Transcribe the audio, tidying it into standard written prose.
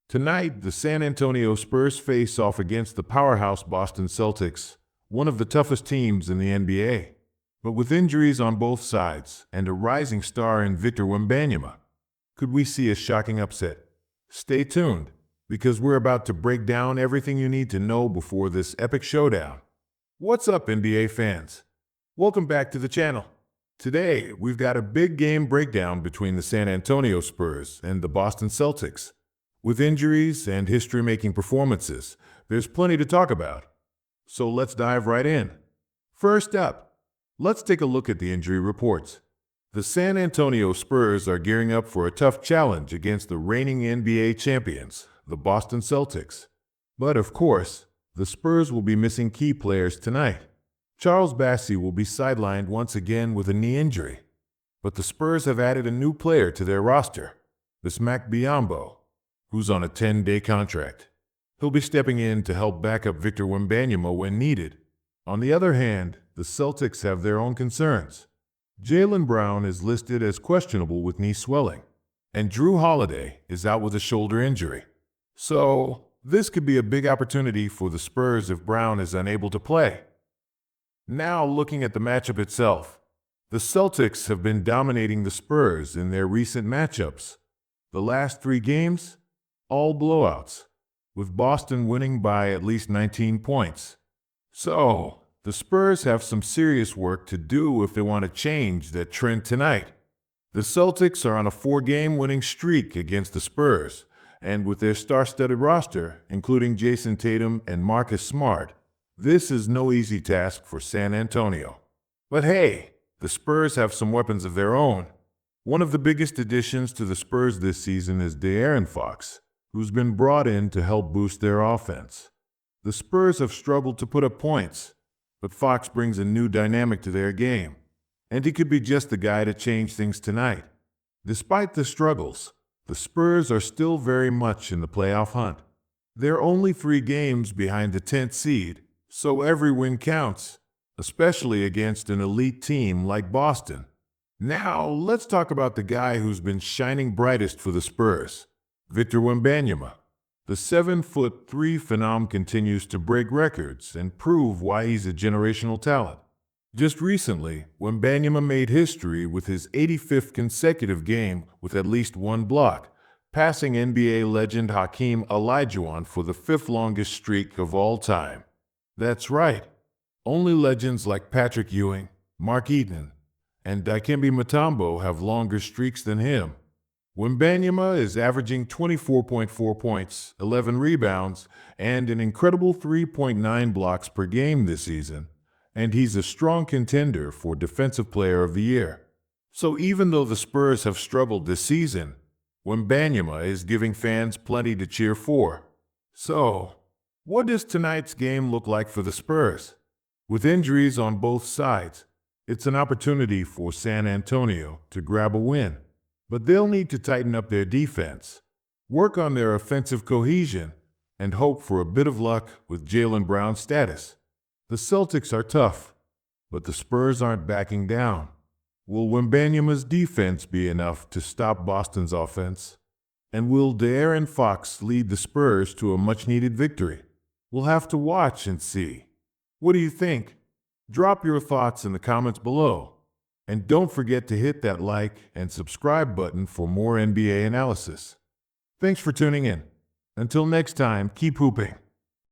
Tonight, the San Antonio Spurs face off against the powerhouse Boston Celtics, one of the toughest teams in the NBA. But with injuries on both sides and a rising star in Victor Wembanyama, could we see a shocking upset? Stay tuned, because we're about to break down everything you need to know before this epic showdown. What's up, NBA fans? Welcome back to the channel. Today, we've got a big game breakdown between the San Antonio Spurs and the Boston Celtics. With injuries and history-making performances, there's plenty to talk about. So let's dive right in. First up, let's take a look at the injury reports. The San Antonio Spurs are gearing up for a tough challenge against the reigning NBA champions, the Boston Celtics. But of course, the Spurs will be missing key players tonight. Charles Bassey will be sidelined once again with a knee injury. But the Spurs have added a new player to their roster, Victor Wembanyama, who's on a 10-day contract. He'll be stepping in to help back up Victor Wembanyama when needed. On the other hand, the Celtics have their own concerns. Jaylen Brown is listed as questionable with knee swelling, and Jrue Holiday is out with a shoulder injury. So, this could be a big opportunity for the Spurs if Brown is unable to play. Now, looking at the matchup itself, the Celtics have been dominating the Spurs in their recent matchups. The last 3 games, all blowouts, with Boston winning by at least 19 points. So, the Spurs have some serious work to do if they want to change that trend tonight. The Celtics are on a 4-game winning streak against the Spurs, and with their star-studded roster, including Jason Tatum and Marcus Smart, this is no easy task for San Antonio. But hey, the Spurs have some weapons of their own. One of the biggest additions to the Spurs this season is De'Aaron Fox, who's been brought in to help boost their offense. The Spurs have struggled to put up points, but Fox brings a new dynamic to their game, and he could be just the guy to change things tonight. Despite the struggles, the Spurs are still very much in the playoff hunt. They're only 3 games behind the 10th seed, so every win counts, especially against an elite team like Boston. Now, let's talk about the guy who's been shining brightest for the Spurs, Victor Wembanyama. The 7'3" phenom continues to break records and prove why he's a generational talent. Just recently, Wembanyama made history with his 85th consecutive game with at least 1 block, passing NBA legend Hakeem Olajuwon for the 5th longest streak of all time. That's right, only legends like Patrick Ewing, Mark Eaton, and Dikembe Mutombo have longer streaks than him. Wembanyama is averaging 24.4 points, 11 rebounds, and an incredible 3.9 blocks per game this season, and he's a strong contender for Defensive Player of the Year. So even though the Spurs have struggled this season, Wembanyama is giving fans plenty to cheer for. So, what does tonight's game look like for the Spurs? With injuries on both sides, it's an opportunity for San Antonio to grab a win. But they'll need to tighten up their defense, work on their offensive cohesion, and hope for a bit of luck with Jaylen Brown's status. The Celtics are tough, but the Spurs aren't backing down. Will Wembanyama's defense be enough to stop Boston's offense? And will De'Aaron Fox lead the Spurs to a much-needed victory? We'll have to watch and see. What do you think? Drop your thoughts in the comments below. And don't forget to hit that like and subscribe button for more NBA analysis. Thanks for tuning in. Until next time, keep hooping.